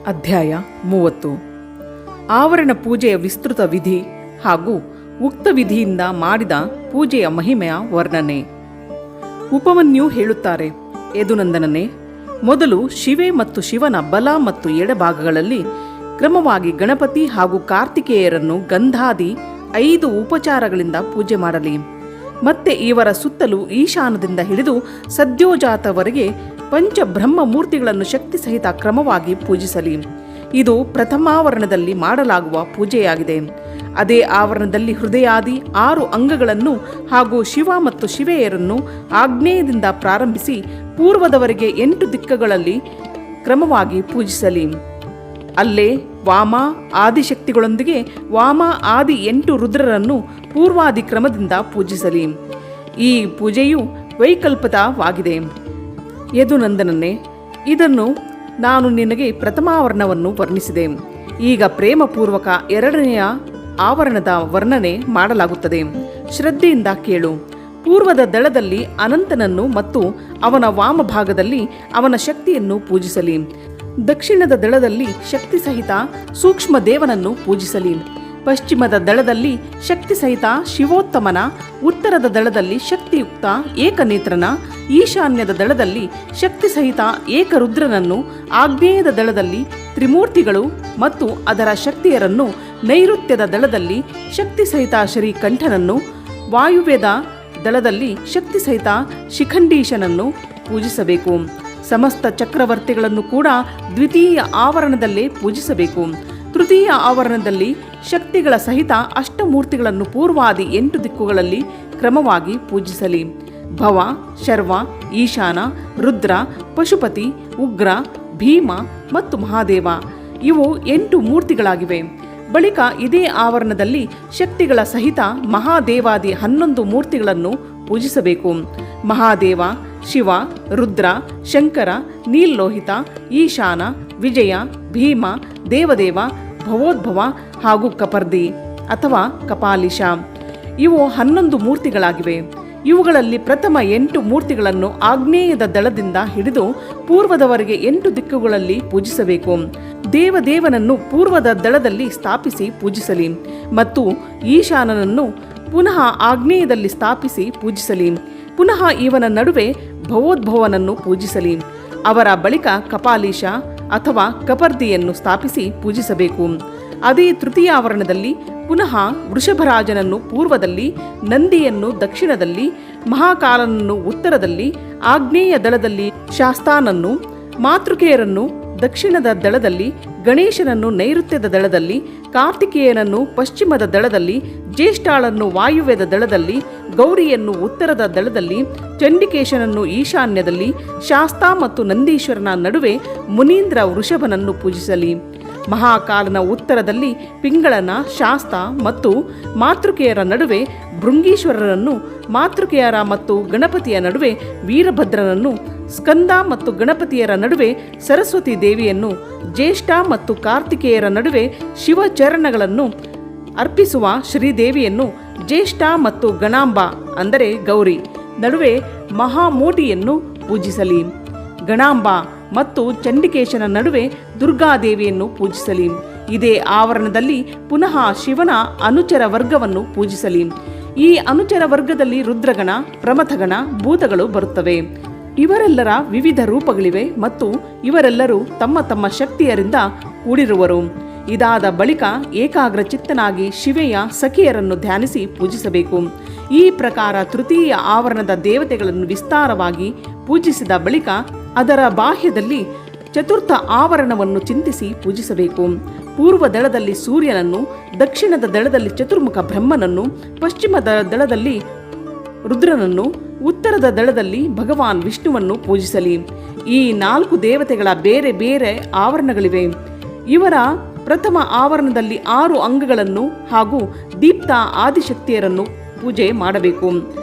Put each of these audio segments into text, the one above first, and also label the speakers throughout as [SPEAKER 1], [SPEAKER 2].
[SPEAKER 1] ಅಧ್ಯಾಯ 30. ಆವರಣ ಪೂಜೆಯ ವಿಸ್ತೃತ ವಿಧಿ ಹಾಗೂ ಉಕ್ತ ವಿಧಿಯಿಂದ ಮಾಡಿದ ಪೂಜೆಯ ಮಹಿಮೆಯ ವರ್ಣನೆ. ಉಪಮನ್ಯು ಹೇಳುತ್ತಾರೆ, ಯದುನಂದನನೇ, ಮೊದಲು ಶಿವೆ ಮತ್ತು ಶಿವನ ಬಲ ಮತ್ತು ಎಡಭಾಗಗಳಲ್ಲಿ ಕ್ರಮವಾಗಿ ಗಣಪತಿ ಹಾಗೂ ಕಾರ್ತಿಕೇಯರನ್ನು ಗಂಧಾದಿ 5 ಉಪಚಾರಗಳಿಂದ ಪೂಜೆ ಮಾಡಲಿ. ಮತ್ತೆ ಇವರ ಸುತ್ತಲೂ ಈಶಾನದಿಂದ ಹಿಡಿದು ಸದ್ಯೋಜಾತವರೆಗೆ ಪಂಚಬ್ರಹ್ಮ ಮೂರ್ತಿಗಳನ್ನು ಶಕ್ತಿ ಸಹಿತ ಕ್ರಮವಾಗಿ ಪೂಜಿಸಲಿ. ಇದು ಪ್ರಥಮಾವರಣದಲ್ಲಿ ಮಾಡಲಾಗುವ ಪೂಜೆಯಾಗಿದೆ. ಅದೇ ಆವರಣದಲ್ಲಿ ಹೃದಯಾದಿ 6 ಅಂಗಗಳನ್ನು ಹಾಗೂ ಶಿವ ಮತ್ತು ಶಿವೆಯರನ್ನು ಆಗ್ನೇಯದಿಂದ ಪ್ರಾರಂಭಿಸಿ ಪೂರ್ವದವರೆಗೆ 8 ದಿಕ್ಕುಗಳಲ್ಲಿ ಕ್ರಮವಾಗಿ ಪೂಜಿಸಲಿ. ಅಲ್ಲೇ ವಾಮ ಆದಿಶಕ್ತಿಗಳೊಂದಿಗೆ ವಾಮ ಆದಿ 8 ರುದ್ರರನ್ನು ಪೂರ್ವಾದಿ ಕ್ರಮದಿಂದ ಪೂಜಿಸಲಿ. ಈ ಪೂಜೆಯು ವೈಕಲ್ಪಿತವಾಗಿದೆ. ಯದುನಂದನನೇ, ಇದನ್ನು ನಾನು ನಿನಗೆ ಪ್ರಥಮಾವರಣವನ್ನು ವರ್ಣಿಸಿದೆ. ಈಗ ಪ್ರೇಮಪೂರ್ವಕ 2ನೆಯ ಆವರಣದ ವರ್ಣನೆ ಮಾಡಲಾಗುತ್ತದೆ. ಶ್ರದ್ಧೆಯಿಂದ ಕೇಳು. ಪೂರ್ವದ ದಳದಲ್ಲಿ ಅನಂತನನ್ನು ಮತ್ತು ಅವನ ವಾಮಭಾಗದಲ್ಲಿ ಅವನ ಶಕ್ತಿಯನ್ನು ಪೂಜಿಸಲಿ. ದಕ್ಷಿಣದ ದಳದಲ್ಲಿ ಶಕ್ತಿ ಸಹಿತ ಸೂಕ್ಷ್ಮ ದೇವನನ್ನು ಪೂಜಿಸಲಿ. ಪಶ್ಚಿಮದ ದಳದಲ್ಲಿ ಶಕ್ತಿ ಸಹಿತ ಶಿವೋತ್ತಮನ, ಉತ್ತರದ ದಳದಲ್ಲಿ ಶಕ್ತಿಯುಕ್ತ ಏಕನೇತ್ರನ, ಈಶಾನ್ಯದ ದಳದಲ್ಲಿ ಶಕ್ತಿ ಸಹಿತ ಏಕರುದ್ರನನ್ನು, ಆಗ್ನೇಯದ ದಳದಲ್ಲಿ ತ್ರಿಮೂರ್ತಿಗಳು ಮತ್ತು ಅದರ ಶಕ್ತಿಯರನ್ನು, ನೈಋತ್ಯದ ದಳದಲ್ಲಿ ಶಕ್ತಿ ಸಹಿತ ಶ್ರೀಕಂಠನನ್ನು, ವಾಯುವ್ಯದ ದಳದಲ್ಲಿ ಶಕ್ತಿ ಸಹಿತ ಶಿಖಂಡೀಶನನ್ನು ಪೂಜಿಸಬೇಕು. ಸಮಸ್ತ ಚಕ್ರವರ್ತಿಗಳನ್ನು ಕೂಡ ದ್ವಿತೀಯ ಆವರಣದಲ್ಲೇ ಪೂಜಿಸಬೇಕು. ತೃತೀಯ ಆವರಣದಲ್ಲಿ ಶಕ್ತಿಗಳ ಸಹಿತ ಅಷ್ಟಮೂರ್ತಿಗಳನ್ನು ಪೂರ್ವಾದಿ 8 ದಿಕ್ಕುಗಳಲ್ಲಿ ಕ್ರಮವಾಗಿ ಪೂಜಿಸಲಿ. ಭವ, ಶರ್ವ, ಈಶಾನ, ರುದ್ರ, ಪಶುಪತಿ, ಉಗ್ರ, ಭೀಮ ಮತ್ತು ಮಹಾದೇವ ಇವು 8 ಮೂರ್ತಿಗಳಾಗಿವೆ. ಬಳಿಕ ಇದೇ ಆವರಣದಲ್ಲಿ ಶಕ್ತಿಗಳ ಸಹಿತ ಮಹಾದೇವಾದಿ 11 ಮೂರ್ತಿಗಳನ್ನು ಪೂಜಿಸಬೇಕು. ಮಹಾದೇವ, ಶಿವ, ರುದ್ರ, ಶಂಕರ, ನೀಲೋಹಿತ, ಈಶಾನ, ವಿಜಯ, ಭೀಮ, ದೇವದೇವ, ಭವೋದ್ಭವ ಹಾಗೂ ಕಪರ್ದಿ ಅಥವಾ ಕಪಾಲಿಶ ಇವು 11 ಮೂರ್ತಿಗಳಾಗಿವೆ. ಇವುಗಳಲ್ಲಿ ಪ್ರಥಮ 8 ಮೂರ್ತಿಗಳನ್ನು ಆಗ್ನೇಯದ ದಳದಿಂದ ಹಿಡಿದು ಪೂರ್ವದವರೆಗೆ 8 ದಿಕ್ಕುಗಳಲ್ಲಿ ಪೂಜಿಸಬೇಕು. ದೇವದೇವನನ್ನು ಪೂರ್ವದ ದಳದಲ್ಲಿ ಸ್ಥಾಪಿಸಿ ಪೂಜಿಸಲಿ ಮತ್ತು ಈಶಾನನನ್ನು ಪುನಃ ಆಗ್ನೇಯದಲ್ಲಿ ಸ್ಥಾಪಿಸಿ ಪೂಜಿಸಲಿ. ಪುನಃ ಇವನ ನಡುವೆ ಭವೋದ್ಭವನನ್ನು ಪೂಜಿಸಲಿ. ಅವರ ಬಳಿಕ ಕಪಾಲೀಶ ಅಥವಾ ಕಪರ್ದಿಯನ್ನು ಸ್ಥಾಪಿಸಿ ಪೂಜಿಸಬೇಕು. ಅದೇ ತೃತೀಯಾವರಣದಲ್ಲಿ ಪುನಃ ವೃಷಭರಾಜನನ್ನು ಪೂರ್ವದಲ್ಲಿ, ನಂದಿಯನ್ನು ದಕ್ಷಿಣದಲ್ಲಿ, ಮಹಾಕಾಲನನ್ನು ಉತ್ತರದಲ್ಲಿ, ಆಗ್ನೇಯ ದಳದಲ್ಲಿ ಶಾಸ್ತಾನನ್ನು, ಮಾತೃಕೆಯರನ್ನು ದಕ್ಷಿಣದ ದಳದಲ್ಲಿ, ಗಣೇಶನನ್ನು ನೈಋತ್ಯದ ದಳದಲ್ಲಿ, ಕಾರ್ತಿಕೇಯನನ್ನು ಪಶ್ಚಿಮದ ದಳದಲ್ಲಿ, ಜ್ಯೇಷ್ಠಾಳನ್ನು ವಾಯುವ್ಯದ ದಳದಲ್ಲಿ, ಗೌರಿಯನ್ನು ಉತ್ತರದ ದಳದಲ್ಲಿ, ಚಂಡಿಕೇಶನನ್ನು ಈಶಾನ್ಯದಲ್ಲಿ, ಶಾಸ್ತಾ ಮತ್ತು ನಂದೀಶ್ವರನ ನಡುವೆ ಮುನೀಂದ್ರ ವೃಷಭನನ್ನು ಪೂಜಿಸಲಿ. ಮಹಾಕಾಲನ ಉತ್ತರದಲ್ಲಿ ಪಿಂಗಳನ, ಶಾಸ್ತ ಮತ್ತು ಮಾತೃಕೆಯರ ನಡುವೆ ಭೃಂಗೀಶ್ವರರನ್ನು, ಮಾತೃಕೆಯರ ಮತ್ತು ಗಣಪತಿಯ ನಡುವೆ ವೀರಭದ್ರನನ್ನು, ಸ್ಕಂದ ಮತ್ತು ಗಣಪತಿಯರ ನಡುವೆ ಸರಸ್ವತಿ ದೇವಿಯನ್ನು, ಜ್ಯೇಷ್ಠ ಮತ್ತು ಕಾರ್ತಿಕೇಯರ ನಡುವೆ ಶಿವಚರಣಗಳನ್ನು ಅರ್ಪಿಸುವ ಶ್ರೀದೇವಿಯನ್ನು, ಜ್ಯೇಷ್ಠ ಮತ್ತು ಗಣಾಂಬ ಅಂದರೆ ಗೌರಿ ನಡುವೆ ಮಹಾಮೋಟಿಯನ್ನು ಪೂಜಿಸಲಿ. ಗಣಾಂಬ ಮತ್ತು ಚಂಡಿಕೇಶನ ನಡುವೆ ದುರ್ಗಾದೇವಿಯನ್ನು ಪೂಜಿಸಲಿ. ಇದೇ ಆವರಣದಲ್ಲಿ ಪುನಃ ಶಿವನ ಅನುಚರ ವರ್ಗವನ್ನು ಪೂಜಿಸಲಿ. ಈ ಅನುಚರ ವರ್ಗದಲ್ಲಿ ರುದ್ರಗಣ, ಪ್ರಮಥಗಣ, ಭೂತಗಳು ಬರುತ್ತವೆ. ಇವರೆಲ್ಲರ ವಿವಿಧ ರೂಪಗಳಿವೆ ಮತ್ತು ಇವರೆಲ್ಲರೂ ತಮ್ಮ ತಮ್ಮ ಶಕ್ತಿಯರಿಂದ ಕೂಡಿರುವರು. ಇದಾದ ಬಳಿಕ ಏಕಾಗ್ರ ಚಿತ್ತನಾಗಿ ಶಿವೆಯ ಸಖಿಯರನ್ನು ಧ್ಯಾನಿಸಿ ಪೂಜಿಸಬೇಕು. ಈ ಪ್ರಕಾರ ತೃತೀಯ ಆವರಣದ ದೇವತೆಗಳನ್ನು ವಿಸ್ತಾರವಾಗಿ ಪೂಜಿಸಿದ ಬಳಿಕ ಅದರ ಬಾಹ್ಯದಲ್ಲಿ ಚತುರ್ಥ ಆವರಣವನ್ನು ಚಿಂತಿಸಿ ಪೂಜಿಸಬೇಕು. ಪೂರ್ವ ದಳದಲ್ಲಿ ಸೂರ್ಯನನ್ನು, ದಕ್ಷಿಣದ ದಳದಲ್ಲಿ ಚತುರ್ಮುಖ ಬ್ರಹ್ಮನನ್ನು, ಪಶ್ಚಿಮದ ದಳದಲ್ಲಿ ರುದ್ರನನ್ನು, ಉತ್ತರದ ದಳದಲ್ಲಿ ಭಗವಾನ್ ವಿಷ್ಣುವನ್ನು ಪೂಜಿಸಲಿ. ಈ 4 ದೇವತೆಗಳ ಬೇರೆ ಬೇರೆ ಆವರಣಗಳಿವೆ. ಇವರ ಪ್ರಥಮ ಆವರಣದಲ್ಲಿ 6 ಅಂಗಗಳನ್ನು ಹಾಗೂ ದೀಪ್ತ ಆದಿಶಕ್ತಿಯರನ್ನು ಪೂಜೆ ಮಾಡಬೇಕು.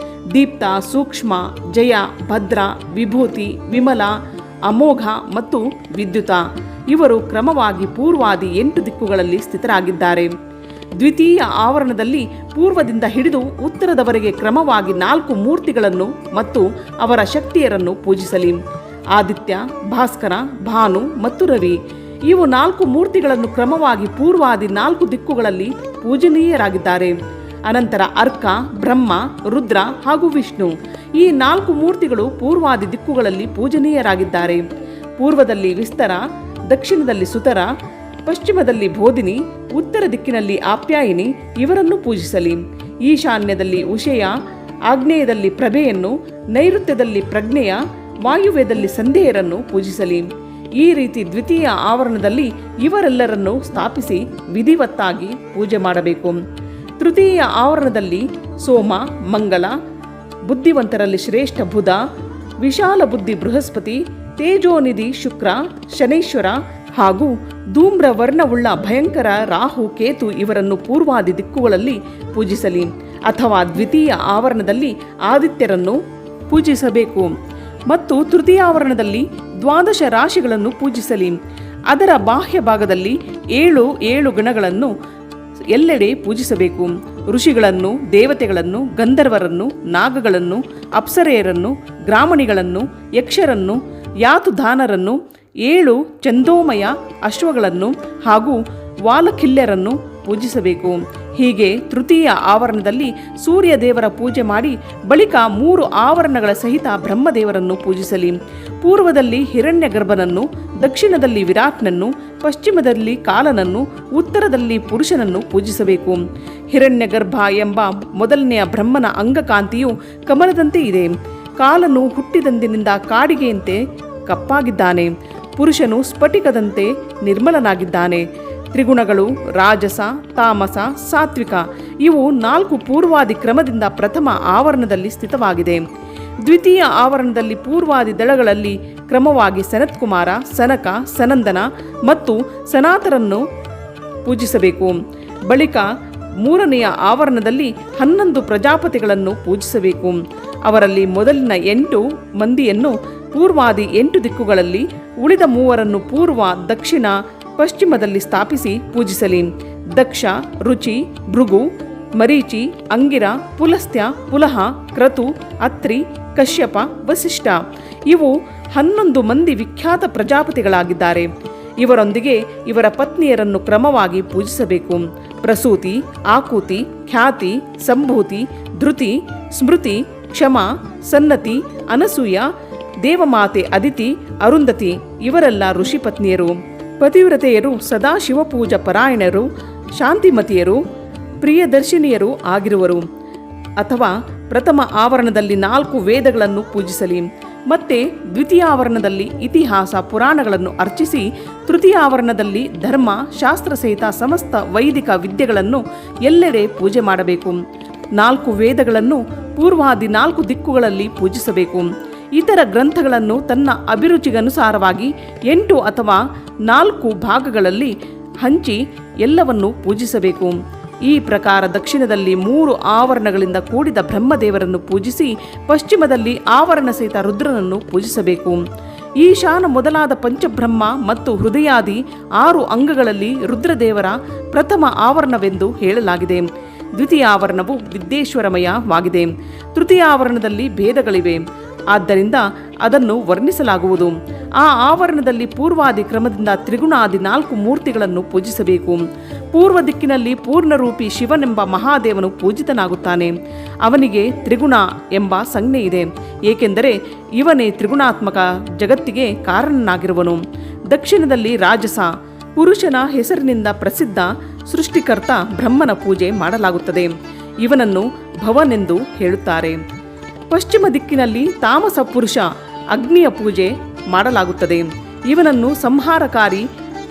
[SPEAKER 1] ದೀಪ್ತ, ಸೂಕ್ಷ್ಮ, ಜಯ, ಭದ್ರ, ವಿಭೂತಿ, ವಿಮಲ, ಅಮೋಘ ಮತ್ತು ವಿದ್ಯುತ ಇವರು ಕ್ರಮವಾಗಿ ಪೂರ್ವಾದಿ 8 ದಿಕ್ಕುಗಳಲ್ಲಿ ಸ್ಥಿತರಾಗಿದ್ದಾರೆ. ದ್ವಿತೀಯ ಆವರಣದಲ್ಲಿ ಪೂರ್ವದಿಂದ ಹಿಡಿದು ಉತ್ತರದವರೆಗೆ ಕ್ರಮವಾಗಿ 4 ಮೂರ್ತಿಗಳನ್ನು ಮತ್ತು ಅವರ ಶಕ್ತಿಯರನ್ನು ಪೂಜಿಸಲಿ. ಆದಿತ್ಯ, ಭಾಸ್ಕರ, ಭಾನು ಮತ್ತು ರವಿ ಇವು 4 ಮೂರ್ತಿಗಳನ್ನು ಕ್ರಮವಾಗಿ ಪೂರ್ವಾದಿ 4 ದಿಕ್ಕುಗಳಲ್ಲಿ ಪೂಜನೀಯರಾಗಿದ್ದಾರೆ. ಅನಂತರ ಅರ್ಕ, ಬ್ರಹ್ಮ, ರುದ್ರ ಹಾಗೂ ವಿಷ್ಣು ಈ 4 ಮೂರ್ತಿಗಳು ಪೂರ್ವಾದಿ ದಿಕ್ಕುಗಳಲ್ಲಿ ಪೂಜನೀಯರಾಗಿದ್ದಾರೆ. ಪೂರ್ವದಲ್ಲಿ ವಿಸ್ತರ, ದಕ್ಷಿಣದಲ್ಲಿ ಸುತರ, ಪಶ್ಚಿಮದಲ್ಲಿ ಬೋಧಿನಿ, ಉತ್ತರ ದಿಕ್ಕಿನಲ್ಲಿ ಆಪ್ಯಾಯಿನಿ ಇವರನ್ನು ಪೂಜಿಸಲಿ. ಈಶಾನ್ಯದಲ್ಲಿ ಉಷಯ, ಆಗ್ನೇಯದಲ್ಲಿ ಪ್ರಭೆಯನ್ನು, ನೈಋತ್ಯದಲ್ಲಿ ಪ್ರಜ್ಞೆಯ, ವಾಯುವ್ಯದಲ್ಲಿ ಸಂಧ್ಯೆಯರನ್ನು ಪೂಜಿಸಲಿ. ಈ ರೀತಿ ದ್ವಿತೀಯ ಆವರಣದಲ್ಲಿ ಇವರೆಲ್ಲರನ್ನು ಸ್ಥಾಪಿಸಿ ವಿಧಿವತ್ತಾಗಿ ಪೂಜೆ ಮಾಡಬೇಕು. ತೃತೀಯ ಆವರಣದಲ್ಲಿ ಸೋಮ, ಮಂಗಲ, ಬುದ್ಧಿವಂತರಲ್ಲಿ ಶ್ರೇಷ್ಠ ಬುಧ, ವಿಶಾಲ ಬುದ್ಧಿ ಬೃಹಸ್ಪತಿ, ತೇಜೋನಿಧಿ ಶುಕ್ರ, ಶನೈಶ್ವರ ಹಾಗೂ ಧೂಮ್ರ ವರ್ಣವುಳ್ಳ ಭಯಂಕರ ರಾಹು, ಕೇತು ಇವರನ್ನು ಪೂರ್ವಾದಿ ದಿಕ್ಕುಗಳಲ್ಲಿ ಪೂಜಿಸಲಿ. ಅಥವಾ ದ್ವಿತೀಯ ಆವರಣದಲ್ಲಿ ಆದಿತ್ಯರನ್ನು ಪೂಜಿಸಬೇಕು ಮತ್ತು ತೃತೀಯ ಆವರಣದಲ್ಲಿ 12 ರಾಶಿಗಳನ್ನು ಪೂಜಿಸಲಿ. ಅದರ ಬಾಹ್ಯ ಭಾಗದಲ್ಲಿ 7 ಗಣಗಳನ್ನು ಎಲ್ಲೆಡೆ ಪೂಜಿಸಬೇಕು. ಋಷಿಗಳನ್ನು, ದೇವತೆಗಳನ್ನು, ಗಂಧರ್ವರನ್ನು, ನಾಗಗಳನ್ನು, ಅಪ್ಸರೆಯರನ್ನು, ಗ್ರಾಮಣಿಗಳನ್ನು, ಯಕ್ಷರನ್ನು, ಯಾತುಧಾನರನ್ನು, 7 ಚಂದೋಮಯ ಅಶ್ವಗಳನ್ನು ಹಾಗೂ ವಾಲಕಿಲ್ಯರನ್ನು ಪೂಜಿಸಬೇಕು. ಹೀಗೆ ತೃತೀಯ ಆವರಣದಲ್ಲಿ ಸೂರ್ಯ ದೇವರ ಪೂಜೆ ಮಾಡಿ ಬಳಿಕ 3 ಆವರಣಗಳ ಸಹಿತ ಬ್ರಹ್ಮದೇವರನ್ನು ಪೂಜಿಸಲಿ. ಪೂರ್ವದಲ್ಲಿ ಹಿರಣ್ಯಗರ್ಭನನ್ನು, ದಕ್ಷಿಣದಲ್ಲಿ ವಿರಾಟ್ನನ್ನು, ಪಶ್ಚಿಮದಲ್ಲಿ ಕಾಲನನ್ನು, ಉತ್ತರದಲ್ಲಿ ಪುರುಷನನ್ನು ಪೂಜಿಸಬೇಕು. ಹಿರಣ್ಯಗರ್ಭ ಎಂಬ ಮೊದಲನೆಯ ಬ್ರಹ್ಮನ ಅಂಗಕಾಂತಿಯು ಕಮಲದಂತೆ ಇದೆ. ಕಾಲನು ಹುಟ್ಟಿದಂದಿನಿಂದ ಕಾಡಿಗೆಯಂತೆ ಕಪ್ಪಾಗಿದ್ದಾನೆ. ಪುರುಷನು ಸ್ಫಟಿಕದಂತೆ ನಿರ್ಮಲನಾಗಿದ್ದಾನೆ. ತ್ರಿಗುಣಗಳು ರಾಜಸ, ತಾಮಸ, ಸಾತ್ವಿಕ ಇವು 4 ಪೂರ್ವಾದಿ ಕ್ರಮದಿಂದ ಪ್ರಥಮ ಆವರಣದಲ್ಲಿ ಸ್ಥಿತವಾಗಿದೆ. ದ್ವಿತೀಯ ಆವರಣದಲ್ಲಿ ಪೂರ್ವಾದಿ ದಳಗಳಲ್ಲಿ ಕ್ರಮವಾಗಿ ಸನತ್ಕುಮಾರ, ಸನಕ, ಸನಂದನ ಮತ್ತು ಸನಾತರನ್ನು ಪೂಜಿಸಬೇಕು. ಬಳಿಕ 3ನೆಯ ಆವರಣದಲ್ಲಿ 11 ಪ್ರಜಾಪತಿಗಳನ್ನು ಪೂಜಿಸಬೇಕು. ಅವರಲ್ಲಿ ಮೊದಲಿನ 8 ಮಂದಿಯನ್ನು ಪೂರ್ವಾದಿ 8 ದಿಕ್ಕುಗಳಲ್ಲಿ, ಉಳಿದ 3ರನ್ನು ಪೂರ್ವ, ದಕ್ಷಿಣ, ಪಶ್ಚಿಮದಲ್ಲಿ ಸ್ಥಾಪಿಸಿ ಪೂಜಿಸಲಿ. ದಕ್ಷ, ರುಚಿ, ಭೃಗು, ಮರೀಚಿ, ಅಂಗಿರ, ಪುಲಸ್ತ್ಯ, ಪುಲಹ, ಕ್ರತು, ಅತ್ರಿ, ಕಶ್ಯಪ, ವಸಿಷ್ಠ ಇವು 11 ಮಂದಿ ವಿಖ್ಯಾತ ಪ್ರಜಾಪತಿಗಳಾಗಿದ್ದಾರೆ. ಇವರೊಂದಿಗೆ ಇವರ ಪತ್ನಿಯರನ್ನು ಕ್ರಮವಾಗಿ ಪೂಜಿಸಬೇಕು. ಪ್ರಸೂತಿ, ಆಕೂತಿ, ಖ್ಯಾತಿ, ಸಂಭೂತಿ, ಧೃತಿ, ಸ್ಮೃತಿ, ಕ್ಷಮ, ಸನ್ನತಿ, ಅನಸೂಯ, ದೇವಮಾತೆ ಅದಿತಿ, ಅರುಂಧತಿ ಇವರೆಲ್ಲ ಋಷಿ ಪತ್ನಿಯರು. ಪತಿವ್ರತೆಯರು ಸದಾ ಶಿವಪೂಜಾ ಪರಾಯಣರು, ಶಾಂತಿಮತಿಯರು, ಪ್ರಿಯದರ್ಶಿನಿಯರು ಆಗಿರುವರು. ಅಥವಾ ಪ್ರಥಮ ಆವರಣದಲ್ಲಿ 4 ವೇದಗಳನ್ನು ಪೂಜಿಸಲಿ. ಮತ್ತೆ ದ್ವಿತೀಯ ಆವರಣದಲ್ಲಿ ಇತಿಹಾಸ ಪುರಾಣಗಳನ್ನು ಅರ್ಚಿಸಿ, ತೃತೀಯ ಆವರಣದಲ್ಲಿ ಧರ್ಮ ಶಾಸ್ತ್ರ ಸಹಿತ ಸಮಸ್ತ ವೈದಿಕ ವಿದ್ಯೆಗಳನ್ನು ಎಲ್ಲೆಡೆ ಪೂಜೆ ಮಾಡಬೇಕು. 4 ವೇದಗಳನ್ನು ಪೂರ್ವಾದಿ 4 ದಿಕ್ಕುಗಳಲ್ಲಿ ಪೂಜಿಸಬೇಕು. ಇತರ ಗ್ರಂಥಗಳನ್ನು ತನ್ನ ಅಭಿರುಚಿಗನುಸಾರವಾಗಿ 8 ಅಥವಾ 4 ಭಾಗಗಳಲ್ಲಿ ಹಂಚಿ ಎಲ್ಲವನ್ನು ಪೂಜಿಸಬೇಕು. ಈ ಪ್ರಕಾರ ದಕ್ಷಿಣದಲ್ಲಿ 3 ಆವರಣಗಳಿಂದ ಕೂಡಿದ ಬ್ರಹ್ಮದೇವರನ್ನು ಪೂಜಿಸಿ, ಪಶ್ಚಿಮದಲ್ಲಿ ಆವರಣ ಸಹಿತ ರುದ್ರನನ್ನು ಪೂಜಿಸಬೇಕು. ಈಶಾನ ಮೊದಲಾದ ಪಂಚಬ್ರಹ್ಮ ಮತ್ತು ಹೃದಯಾದಿ 6 ಅಂಗಗಳಲ್ಲಿ ರುದ್ರದೇವರ ಪ್ರಥಮ ಆವರಣವೆಂದು ಹೇಳಲಾಗಿದೆ. ದ್ವಿತೀಯ ಆವರಣವು ವಿದ್ಯೇಶ್ವರಮಯವಾಗಿದೆ. ತೃತೀಯ ಆವರಣದಲ್ಲಿ ಭೇದಗಳಿವೆ, ಆದ್ದರಿಂದ ಅದನ್ನು ವರ್ಣಿಸಲಾಗುವುದು. ಆ ಆವರಣದಲ್ಲಿ ಪೂರ್ವಾದಿ ಕ್ರಮದಿಂದ ತ್ರಿಗುಣಾದಿ 4 ಮೂರ್ತಿಗಳನ್ನು ಪೂಜಿಸಬೇಕು. ಪೂರ್ವ ದಿಕ್ಕಿನಲ್ಲಿ ಪೂರ್ಣರೂಪಿ ಶಿವನೆಂಬ ಮಹಾದೇವನು ಪೂಜಿತನಾಗುತ್ತಾನೆ. ಅವನಿಗೆ ತ್ರಿಗುಣ ಎಂಬ ಸಂಜ್ಞೆ ಇದೆ, ಏಕೆಂದರೆ ಇವನೇ ತ್ರಿಗುಣಾತ್ಮಕ ಜಗತ್ತಿಗೆ ಕಾರಣನಾಗಿರುವನು. ದಕ್ಷಿಣದಲ್ಲಿ ರಾಜಸ, ಪುರುಷನ ಹೆಸರಿನಿಂದ ಪ್ರಸಿದ್ಧ ಸೃಷ್ಟಿಕರ್ತ ಬ್ರಹ್ಮನ ಪೂಜೆ ಮಾಡಲಾಗುತ್ತದೆ. ಇವನನ್ನು ಭವನೆಂದು ಹೇಳುತ್ತಾರೆ. ಪಶ್ಚಿಮ ದಿಕ್ಕಿನಲ್ಲಿ ತಾಮಸ ಪುರುಷ ಅಗ್ನಿಯ ಪೂಜೆ ಮಾಡಲಾಗುತ್ತದೆ. ಇವನನ್ನು ಸಂಹಾರಕಾರಿ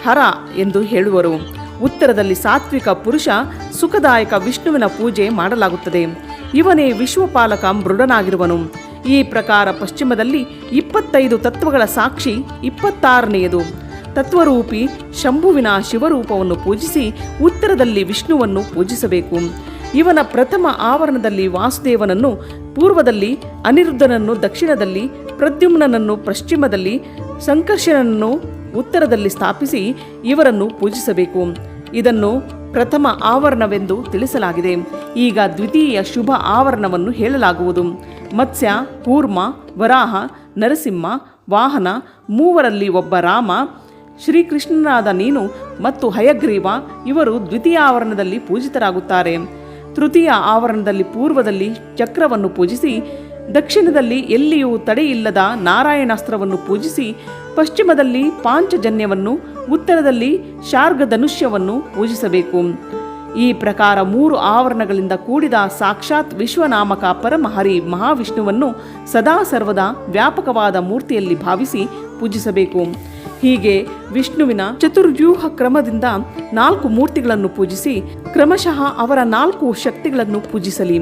[SPEAKER 1] ಹರ ಎಂದು ಹೇಳುವರು. ಉತ್ತರದಲ್ಲಿ ಸಾತ್ವಿಕ ಪುರುಷ ಸುಖದಾಯಕ ವಿಷ್ಣುವಿನ ಪೂಜೆ ಮಾಡಲಾಗುತ್ತದೆ. ಇವನೇ ವಿಶ್ವಪಾಲಕ ಮೃಡನಾಗಿರುವನು. ಈ ಪ್ರಕಾರ ಪಶ್ಚಿಮದಲ್ಲಿ 25 ತತ್ವಗಳ ಸಾಕ್ಷಿ 26ನೆಯದು ತತ್ವರೂಪಿ ಶಂಭುವಿನ ಶಿವರೂಪವನ್ನು ಪೂಜಿಸಿ, ಉತ್ತರದಲ್ಲಿ ವಿಷ್ಣುವನ್ನು ಪೂಜಿಸಬೇಕು. ಇವನ ಪ್ರಥಮ ಆವರಣದಲ್ಲಿ ವಾಸುದೇವನನ್ನು, ಪೂರ್ವದಲ್ಲಿ ಅನಿರುದ್ಧನನ್ನು, ದಕ್ಷಿಣದಲ್ಲಿ ಪ್ರದ್ಯುಮ್ನನನ್ನು, ಪಶ್ಚಿಮದಲ್ಲಿ ಸಂಕರ್ಷಣನನ್ನು ಉತ್ತರದಲ್ಲಿ ಸ್ಥಾಪಿಸಿ ಇವರನ್ನು ಪೂಜಿಸಬೇಕು. ಇದನ್ನು ಪ್ರಥಮ ಆವರಣವೆಂದು ತಿಳಿಸಲಾಗಿದೆ. ಈಗ ದ್ವಿತೀಯ ಶುಭ ಆವರಣವನ್ನು ಹೇಳಲಾಗುವುದು. ಮತ್ಸ್ಯ, ಕೂರ್ಮ, ವರಾಹ, ನರಸಿಂಹ, ವಾಹನ, ಮೂವರಲ್ಲಿ ಒಬ್ಬ ರಾಮ, ಶ್ರೀಕೃಷ್ಣನಾದ ನೀನು ಮತ್ತು ಹಯಗ್ರೀವ ಇವರು ದ್ವಿತೀಯ ಆವರಣದಲ್ಲಿ ಪೂಜಿತರಾಗುತ್ತಾರೆ. ತೃತೀಯ ಆವರಣದಲ್ಲಿ ಪೂರ್ವದಲ್ಲಿ ಚಕ್ರವನ್ನು ಪೂಜಿಸಿ, ದಕ್ಷಿಣದಲ್ಲಿ ಎಲ್ಲಿಯೂ ತಡೆಯಿಲ್ಲದ ನಾರಾಯಣಾಸ್ತ್ರವನ್ನು ಪೂಜಿಸಿ, ಪಶ್ಚಿಮದಲ್ಲಿ ಪಾಂಚಜನ್ಯವನ್ನು, ಉತ್ತರದಲ್ಲಿ ಶಾರ್ಗಧನುಷ್ಯವನ್ನು ಪೂಜಿಸಬೇಕು. ಈ ಪ್ರಕಾರ 3 ಆವರಣಗಳಿಂದ ಕೂಡಿದ ಸಾಕ್ಷಾತ್ ವಿಶ್ವನಾಮಕ ಪರಮಹರಿ ಮಹಾವಿಷ್ಣುವನ್ನು ಸದಾ ಸರ್ವದಾ ವ್ಯಾಪಕವಾದ ಮೂರ್ತಿಯಲ್ಲಿ ಭಾವಿಸಿ ಪೂಜಿಸಬೇಕು. ಹೀಗೆ ವಿಷ್ಣುವಿನ ಚತುರ್ವ್ಯೂಹ ಕ್ರಮದಿಂದ 4 ಮೂರ್ತಿಗಳನ್ನು ಪೂಜಿಸಿ ಕ್ರಮಶಃ ಅವರ 4 ಶಕ್ತಿಗಳನ್ನು ಪೂಜಿಸಲಿ.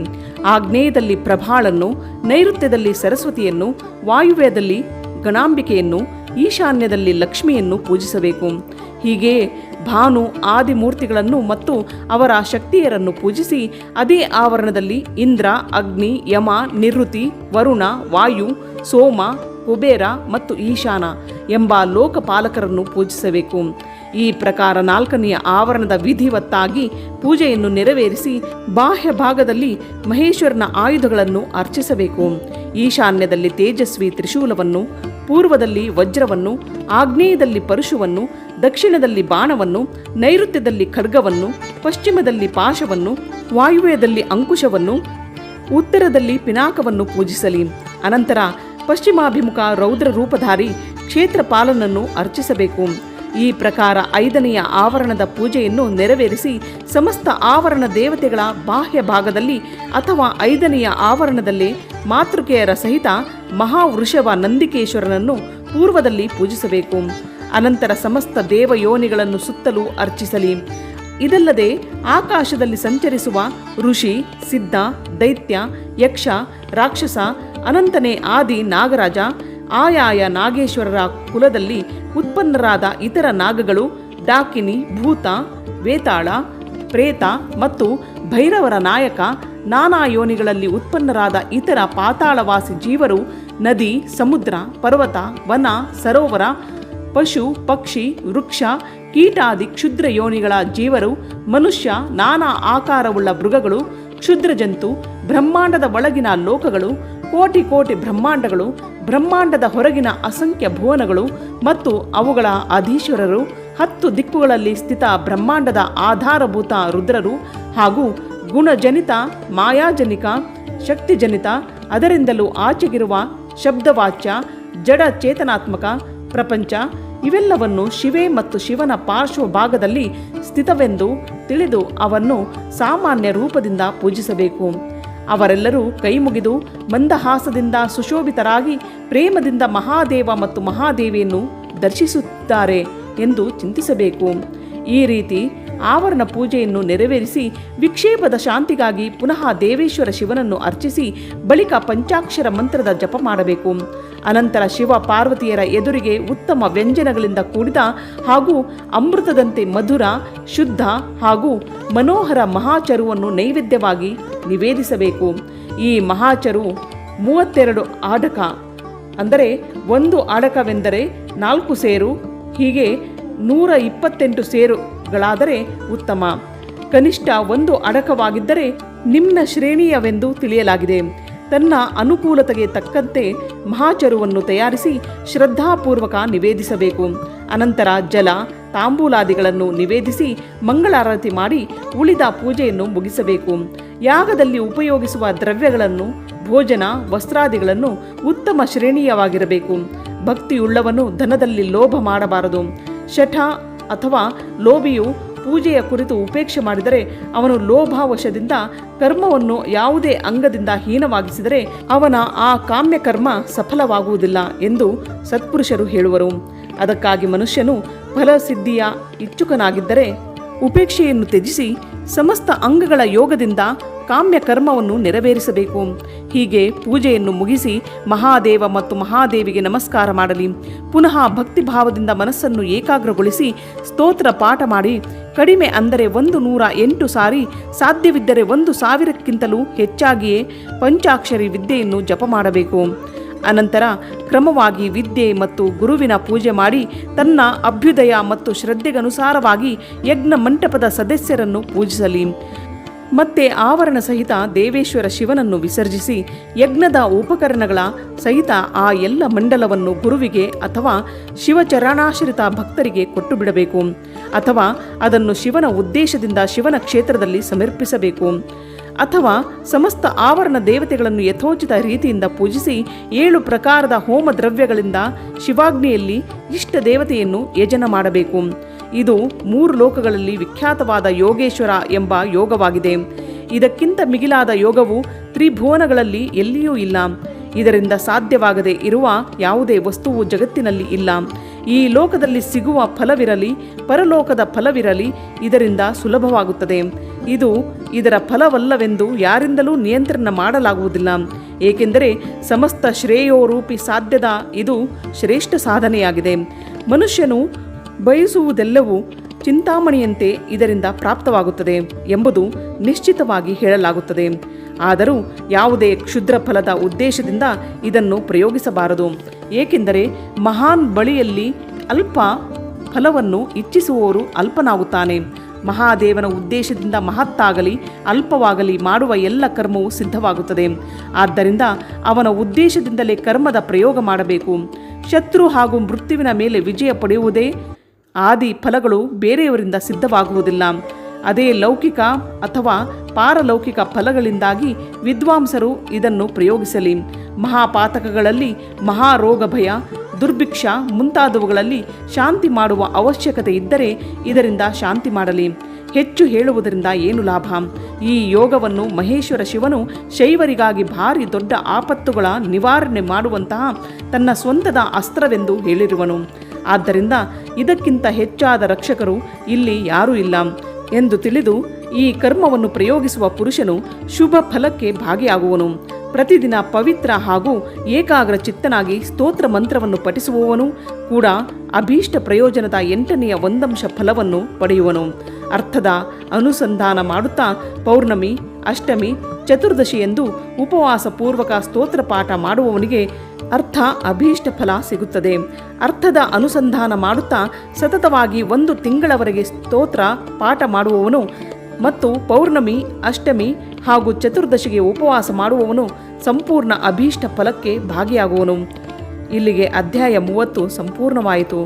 [SPEAKER 1] ಆಗ್ನೇಯದಲ್ಲಿ ಪ್ರಭಾಳನ್ನು, ನೈಋತ್ಯದಲ್ಲಿ ಸರಸ್ವತಿಯನ್ನು, ವಾಯುವ್ಯದಲ್ಲಿ ಗಣಾಂಬಿಕೆಯನ್ನು, ಈಶಾನ್ಯದಲ್ಲಿ ಲಕ್ಷ್ಮಿಯನ್ನು ಪೂಜಿಸಬೇಕು. ಹೀಗೆ ಭಾನು ಆದಿಮೂರ್ತಿಗಳನ್ನು ಮತ್ತು ಅವರ ಶಕ್ತಿಯರನ್ನು ಪೂಜಿಸಿ ಅದೇ ಆವರಣದಲ್ಲಿ ಇಂದ್ರ, ಅಗ್ನಿ, ಯಮ, ನಿವೃತ್ತಿ, ವರುಣ, ವಾಯು, ಸೋಮ, ಕುಬೇರ ಮತ್ತು ಈಶಾನ ಎಂಬ ಲೋಕಪಾಲಕರನ್ನು ಪೂಜಿಸಬೇಕು. ಈ ಪ್ರಕಾರ 4ನೆಯ ಆವರಣದ ವಿಧಿವತ್ತಾಗಿ ಪೂಜೆಯನ್ನು ನೆರವೇರಿಸಿ ಬಾಹ್ಯ ಭಾಗದಲ್ಲಿ ಮಹೇಶ್ವರನ ಆಯುಧಗಳನ್ನು ಅರ್ಚಿಸಬೇಕು. ಈಶಾನ್ಯದಲ್ಲಿ ತೇಜಸ್ವಿ ತ್ರಿಶೂಲವನ್ನು, ಪೂರ್ವದಲ್ಲಿ ವಜ್ರವನ್ನು, ಆಗ್ನೇಯದಲ್ಲಿ ಪರಶುವನ್ನು, ದಕ್ಷಿಣದಲ್ಲಿ ಬಾಣವನ್ನು, ನೈಋತ್ಯದಲ್ಲಿ ಖಡ್ಗವನ್ನು, ಪಶ್ಚಿಮದಲ್ಲಿ ಪಾಶವನ್ನು, ವಾಯುವ್ಯದಲ್ಲಿ ಅಂಕುಶವನ್ನು, ಉತ್ತರದಲ್ಲಿ ಪಿನಾಕವನ್ನು ಪೂಜಿಸಲಿ. ಅನಂತರ ಪಶ್ಚಿಮಾಭಿಮುಖ ರೌದ್ರ ರೂಪಧಾರಿ ಕ್ಷೇತ್ರಪಾಲನನ್ನು ಅರ್ಚಿಸಬೇಕು. ಈ ಪ್ರಕಾರ 5ನೆಯ ಆವರಣದ ಪೂಜೆಯನ್ನು ನೆರವೇರಿಸಿ ಸಮಸ್ತ ಆವರಣ ದೇವತೆಗಳ ಬಾಹ್ಯ ಭಾಗದಲ್ಲಿ ಅಥವಾ 5ನೆಯ ಆವರಣದಲ್ಲೇ ಮಾತೃಕೆಯರ ಸಹಿತ ಮಹಾವೃಷಭ ನಂದಿಕೇಶ್ವರನನ್ನು ಪೂರ್ವದಲ್ಲಿ ಪೂಜಿಸಬೇಕು. ಅನಂತರ ಸಮಸ್ತ ದೇವಯೋನಿಗಳನ್ನು ಸುತ್ತಲೂ ಅರ್ಚಿಸಲಿ. ಇದಲ್ಲದೆ ಆಕಾಶದಲ್ಲಿ ಸಂಚರಿಸುವ ಋಷಿ, ಸಿದ್ಧ, ದೈತ್ಯ, ಯಕ್ಷ, ರಾಕ್ಷಸ, ಅನಂತನೇ ಆದಿ ನಾಗರಾಜ, ಆಯಾಯ ನಾಗೇಶ್ವರರ ಕುಲದಲ್ಲಿ ಉತ್ಪನ್ನರಾದ ಇತರ ನಾಗಗಳು, ಡಾಕಿನಿ, ಭೂತ, ವೇತಾಳ, ಪ್ರೇತ ಮತ್ತು ಭೈರವರ ನಾಯಕ, ನಾನಾ ಯೋನಿಗಳಲ್ಲಿ ಉತ್ಪನ್ನರಾದ ಇತರ ಪಾತಾಳವಾಸಿ ಜೀವರು, ನದಿ, ಸಮುದ್ರ, ಪರ್ವತ, ವನ, ಸರೋವರ, ಪಶು, ಪಕ್ಷಿ, ವೃಕ್ಷ, ಕೀಟಾದಿ ಕ್ಷುದ್ರ ಯೋನಿಗಳ ಜೀವರು, ಮನುಷ್ಯ, ನಾನಾ ಆಕಾರವುಳ್ಳ ಮೃಗಗಳು, ಕ್ಷುದ್ರ ಜಂತು, ಬ್ರಹ್ಮಾಂಡದ ಒಳಗಿನ ಲೋಕಗಳು, ಕೋಟಿ ಕೋಟಿ ಬ್ರಹ್ಮಾಂಡಗಳು, ಬ್ರಹ್ಮಾಂಡದ ಹೊರಗಿನ ಅಸಂಖ್ಯ ಭುವನಗಳು ಮತ್ತು ಅವುಗಳ ಅಧೀಶ್ವರರು, 10 ದಿಕ್ಕುಗಳಲ್ಲಿ ಸ್ಥಿತ ಬ್ರಹ್ಮಾಂಡದ ಆಧಾರಭೂತ ರುದ್ರರು ಹಾಗೂ ಗುಣಜನಿತ, ಮಾಯಾಜನಿಕ, ಶಕ್ತಿಜನಿತ, ಅದರಿಂದಲೂ ಆಚೆಗಿರುವ ಶಬ್ದವಾಚ್ಯ, ಜಡ ಚೇತನಾತ್ಮಕ ಪ್ರಪಂಚ ಇವೆಲ್ಲವನ್ನು ಶಿವೆ ಮತ್ತು ಶಿವನ ಪಾರ್ಶ್ವ ಭಾಗದಲ್ಲಿ ಸ್ಥಿತವೆಂದು ತಿಳಿದು ಅವನ್ನು ಸಾಮಾನ್ಯ ರೂಪದಿಂದ ಪೂಜಿಸಬೇಕು. ಅವರೆಲ್ಲರೂ ಕೈಮುಗಿದು ಮಂದಹಾಸದಿಂದ ಸುಶೋಭಿತರಾಗಿ ಪ್ರೇಮದಿಂದ ಮಹಾದೇವ ಮತ್ತು ಮಹಾದೇವಿಯನ್ನು ದರ್ಶಿಸುತ್ತಾರೆ ಎಂದು ಚಿಂತಿಸಬೇಕು. ಈ ರೀತಿ ಆವರಣ ಪೂಜೆಯನ್ನು ನೆರವೇರಿಸಿ ವಿಕ್ಷೇಪದ ಶಾಂತಿಗಾಗಿ ಪುನಃ ದೇವೇಶ್ವರ ಶಿವನನ್ನು ಅರ್ಚಿಸಿ ಬಳಿಕ ಪಂಚಾಕ್ಷರ ಮಂತ್ರದ ಜಪ ಮಾಡಬೇಕು. ಅನಂತರ ಶಿವ ಪಾರ್ವತಿಯರ ಎದುರಿಗೆ ಉತ್ತಮ ವ್ಯಂಜನಗಳಿಂದ ಕೂಡಿದ ಹಾಗೂ ಅಮೃತದಂತೆ ಮಧುರ, ಶುದ್ಧ ಹಾಗೂ ಮನೋಹರ ಮಹಾಚರುವನ್ನು ನೈವೇದ್ಯವಾಗಿ ನಿವೇದಿಸಬೇಕು. ಈ ಮಹಾಚರು 32 ಆಡಕ, ಅಂದರೆ 1 ಆಡಕವೆಂದರೆ 4 ಸೇರು, ಹೀಗೆ 128 ಸೇರುಗಳಾದರೆ ಉತ್ತಮ. ಕನಿಷ್ಠ 1 ಅಡಕವಾಗಿದ್ದರೆ ನಿಮ್ನ ಶ್ರೇಣಿಯವೆಂದು ತಿಳಿಯಲಾಗಿದೆ. ತನ್ನ ಅನುಕೂಲತೆಗೆ ತಕ್ಕಂತೆ ಮಹಾಚರುವನ್ನು ತಯಾರಿಸಿ ಶ್ರದ್ಧಾಪೂರ್ವಕ ನಿವೇದಿಸಬೇಕು. ಅನಂತರ ಜಲ, ತಾಂಬೂಲಾದಿಗಳನ್ನು ನಿವೇದಿಸಿ ಮಂಗಳಾರತಿ ಮಾಡಿ ಉಳಿದ ಪೂಜೆಯನ್ನು ಮುಗಿಸಬೇಕು. ಯಾಗದಲ್ಲಿ ಉಪಯೋಗಿಸುವ ದ್ರವ್ಯಗಳನ್ನು, ಭೋಜನ, ವಸ್ತ್ರಾದಿಗಳನ್ನು ಉತ್ತಮ ಶ್ರೇಣಿಯವಾಗಿರಬೇಕು. ಭಕ್ತಿಯುಳ್ಳವನು ಧನದಲ್ಲಿ ಲೋಭ ಮಾಡಬಾರದು. ಶಠ ಅಥವಾ ಲೋಭಿಯು ಪೂಜೆಯ ಕುರಿತು ಉಪೇಕ್ಷೆ ಮಾಡಿದರೆ ಅವನು ಲೋಭಾವಶದಿಂದ ಕರ್ಮವನ್ನು ಯಾವುದೇ ಅಂಗದಿಂದ ಹೀನವಾಗಿಸಿದರೆ ಅವನ ಆ ಕಾಮ್ಯ ಕರ್ಮ ಸಫಲವಾಗುವುದಿಲ್ಲ ಎಂದು ಸತ್ಪುರುಷರು ಹೇಳುವರು. ಅದಕ್ಕಾಗಿ ಮನುಷ್ಯನು ಫಲಸಿದ್ಧಿಯ ಇಚ್ಛುಕನಾಗಿದ್ದರೆ ಉಪೇಕ್ಷೆಯನ್ನು ತ್ಯಜಿಸಿ ಸಮಸ್ತ ಅಂಗಗಳ ಯೋಗದಿಂದ ಕಾಮ್ಯ ಕರ್ಮವನ್ನು ನೆರವೇರಿಸಬೇಕು. ಹೀಗೆ ಪೂಜೆಯನ್ನು ಮುಗಿಸಿ ಮಹಾದೇವ ಮತ್ತು ಮಹಾದೇವಿಗೆ ನಮಸ್ಕಾರ ಮಾಡಲಿ. ಪುನಃ ಭಕ್ತಿಭಾವದಿಂದ ಮನಸ್ಸನ್ನು ಏಕಾಗ್ರಗೊಳಿಸಿ ಸ್ತೋತ್ರ ಪಾಠ ಮಾಡಿ ಕಡಿಮೆ ಅಂದರೆ 108 ಸಾರಿ, ಸಾಧ್ಯವಿದ್ದರೆ 1000ಕ್ಕಿಂತಲೂ ಹೆಚ್ಚಾಗಿಯೇ ಪಂಚಾಕ್ಷರಿ ವಿದ್ಯೆಯನ್ನು ಜಪ ಮಾಡಬೇಕು. ಅನಂತರ ಕ್ರಮವಾಗಿ ವಿದ್ಯೆ ಮತ್ತು ಗುರುವಿನ ಪೂಜೆ ಮಾಡಿ ತನ್ನ ಅಭ್ಯುದಯ ಮತ್ತು ಶ್ರದ್ಧೆಗನುಸಾರವಾಗಿ ಯಜ್ಞ ಮಂಟಪದ ಸದಸ್ಯರನ್ನು ಪೂಜಿಸಲಿ. ಮತ್ತೆ ಆವರಣ ಸಹಿತ ದೇವೇಶ್ವರ ಶಿವನನ್ನು ವಿಸರ್ಜಿಸಿ ಯಜ್ಞದ ಉಪಕರಣಗಳ ಸಹಿತ ಆ ಎಲ್ಲ ಮಂಡಲವನ್ನು ಗುರುವಿಗೆ ಅಥವಾ ಶಿವಚರಣಾಶ್ರಿತ ಭಕ್ತರಿಗೆ ಕೊಟ್ಟು ಬಿಡಬೇಕು, ಅಥವಾ ಅದನ್ನು ಶಿವನ ಉದ್ದೇಶದಿಂದ ಶಿವನ ಕ್ಷೇತ್ರದಲ್ಲಿ ಸಮರ್ಪಿಸಬೇಕು, ಅಥವಾ ಸಮಸ್ತ ಆವರಣ ದೇವತೆಗಳನ್ನು ಯಥೋಚಿತ ರೀತಿಯಿಂದ ಪೂಜಿಸಿ 7 ಪ್ರಕಾರದ ಹೋಮ ದ್ರವ್ಯಗಳಿಂದ ಶಿವಾಗ್ನಿಯಲ್ಲಿ ಇಷ್ಟ ದೇವತೆಯನ್ನು ಯಜನ ಮಾಡಬೇಕು. ಇದು 3 ಲೋಕಗಳಲ್ಲಿ ವಿಖ್ಯಾತವಾದ ಯೋಗೇಶ್ವರ ಎಂಬ ಯೋಗವಾಗಿದೆ. ಇದಕ್ಕಿಂತ ಮಿಗಿಲಾದ ಯೋಗವು ತ್ರಿಭುವನಗಳಲ್ಲಿ ಎಲ್ಲಿಯೂ ಇಲ್ಲ. ಇದರಿಂದ ಸಾಧ್ಯವಾಗದೆ ಇರುವ ಯಾವುದೇ ವಸ್ತುವು ಜಗತ್ತಿನಲ್ಲಿ ಇಲ್ಲ. ಈ ಲೋಕದಲ್ಲಿ ಸಿಗುವ ಫಲವಿರಲಿ ಪರಲೋಕದ ಫಲವಿರಲಿ ಇದರಿಂದ ಸುಲಭವಾಗುತ್ತದೆ. ಇದು ಇದರ ಫಲವಲ್ಲವೆಂದು ಯಾರಿಂದಲೂ ನಿಯಂತ್ರಣ ಮಾಡಲಾಗುವುದಿಲ್ಲ. ಏಕೆಂದರೆ ಸಮಸ್ತ ಶ್ರೇಯೋರೂಪಿ ಸಾಧ್ಯದ ಇದು ಶ್ರೇಷ್ಠ ಸಾಧನೆಯಾಗಿದೆ. ಮನುಷ್ಯನು ಬಯಸುವುದೆಲ್ಲವೂ ಚಿಂತಾಮಣಿಯಂತೆ ಇದರಿಂದ ಪ್ರಾಪ್ತವಾಗುತ್ತದೆ ಎಂಬುದು ನಿಶ್ಚಿತವಾಗಿ ಹೇಳಲಾಗುತ್ತದೆ. ಆದರೂ ಯಾವುದೇ ಕ್ಷುದ್ರ ಫಲದ ಉದ್ದೇಶದಿಂದ ಇದನ್ನು ಪ್ರಯೋಗಿಸಬಾರದು. ಏಕೆಂದರೆ ಮಹಾನ್ ಬಳಿಯಲ್ಲಿ ಅಲ್ಪ ಫಲವನ್ನು ಇಚ್ಛಿಸುವವರು ಅಲ್ಪನಾಗುತ್ತಾನೆ. ಮಹಾದೇವನ ಉದ್ದೇಶದಿಂದ ಮಹತ್ತಾಗಲಿ ಅಲ್ಪವಾಗಲಿ ಮಾಡುವ ಎಲ್ಲ ಕರ್ಮವು ಸಿದ್ಧವಾಗುತ್ತದೆ. ಆದ್ದರಿಂದ ಅವನ ಉದ್ದೇಶದಿಂದಲೇ ಕರ್ಮದ ಪ್ರಯೋಗ ಮಾಡಬೇಕು. ಶತ್ರು ಹಾಗೂ ಮೃತ್ಯುವಿನ ಮೇಲೆ ವಿಜಯ ಪಡೆಯುವುದೇ ಆದಿ ಫಲಗಳು ಬೇರೆಯವರಿಂದ ಸಿದ್ಧವಾಗುವುದಿಲ್ಲ. ಅದೇ ಲೌಕಿಕ ಅಥವಾ ಪಾರಲೌಕಿಕ ಫಲಗಳಿಂದಾಗಿ ವಿದ್ವಾಂಸರು ಇದನ್ನು ಪ್ರಯೋಗಿಸಲಿ. ಮಹಾಪಾತಕಗಳಲ್ಲಿ ಮಹಾರೋಗ ಭಯ ದುರ್ಭಿಕ್ಷ ಮುಂತಾದವುಗಳಲ್ಲಿ ಶಾಂತಿ ಮಾಡುವ ಅವಶ್ಯಕತೆ ಇದ್ದರೆ ಇದರಿಂದ ಶಾಂತಿ ಮಾಡಲಿ. ಹೆಚ್ಚು ಹೇಳುವುದರಿಂದ ಏನು ಲಾಭ? ಈ ಯೋಗವನ್ನು ಮಹೇಶ್ವರ ಶಿವನು ಶೈವರಿಗಾಗಿ ಭಾರಿ ದೊಡ್ಡ ಆಪತ್ತುಗಳ ನಿವಾರಣೆ ಮಾಡುವಂತಹ ತನ್ನ ಸ್ವಂತದ ಅಸ್ತ್ರವೆಂದು ಹೇಳಿರುವನು. ಆದ್ದರಿಂದ ಇದಕ್ಕಿಂತ ಹೆಚ್ಚಾದ ರಕ್ಷಕರು ಇಲ್ಲಿ ಯಾರೂ ಇಲ್ಲ ಎಂದು ತಿಳಿದು ಈ ಕರ್ಮವನ್ನು ಪ್ರಯೋಗಿಸುವ ಪುರುಷನು ಶುಭ ಫಲಕ್ಕೆ ಭಾಗಿಯಾಗುವನು. ಪ್ರತಿದಿನ ಪವಿತ್ರ ಹಾಗೂ ಏಕಾಗ್ರ ಚಿತ್ತನಾಗಿ ಸ್ತೋತ್ರ ಮಂತ್ರವನ್ನು ಪಠಿಸುವವನು ಕೂಡ ಅಭೀಷ್ಟ ಪ್ರಯೋಜನದ 8ನೇ 1 ಫಲವನ್ನು ಪಡೆಯುವನು. ಅರ್ಥದ ಅನುಸಂಧಾನ ಮಾಡುತ್ತಾ ಪೌರ್ಣಮಿ, ಅಷ್ಟಮಿ, ಚತುರ್ದಶಿ ಎಂದು ಉಪವಾಸ ಪೂರ್ವಕ ಸ್ತೋತ್ರ ಪಾಠ ಮಾಡುವವನಿಗೆ ಅರ್ಥ ಅಭೀಷ್ಟ ಫಲ ಸಿಗುತ್ತದೆ. ಅರ್ಥದ ಅನುಸಂಧಾನ ಮಾಡುತ್ತಾ ಸತತವಾಗಿ 1 ತಿಂಗಳವರೆಗೆ ಸ್ತೋತ್ರ ಪಾಠ ಮಾಡುವವನು ಮತ್ತು ಪೌರ್ಣಮಿ, ಅಷ್ಟಮಿ ಹಾಗೂ ಚತುರ್ದಶಿಗೆ ಉಪವಾಸ ಮಾಡುವವನು ಸಂಪೂರ್ಣ ಅಭೀಷ್ಟ ಫಲಕ್ಕೆ ಭಾಗಿಯಾಗುವನು. ಇಲ್ಲಿಗೆ ಅಧ್ಯಾಯ 30 ಸಂಪೂರ್ಣವಾಯಿತು.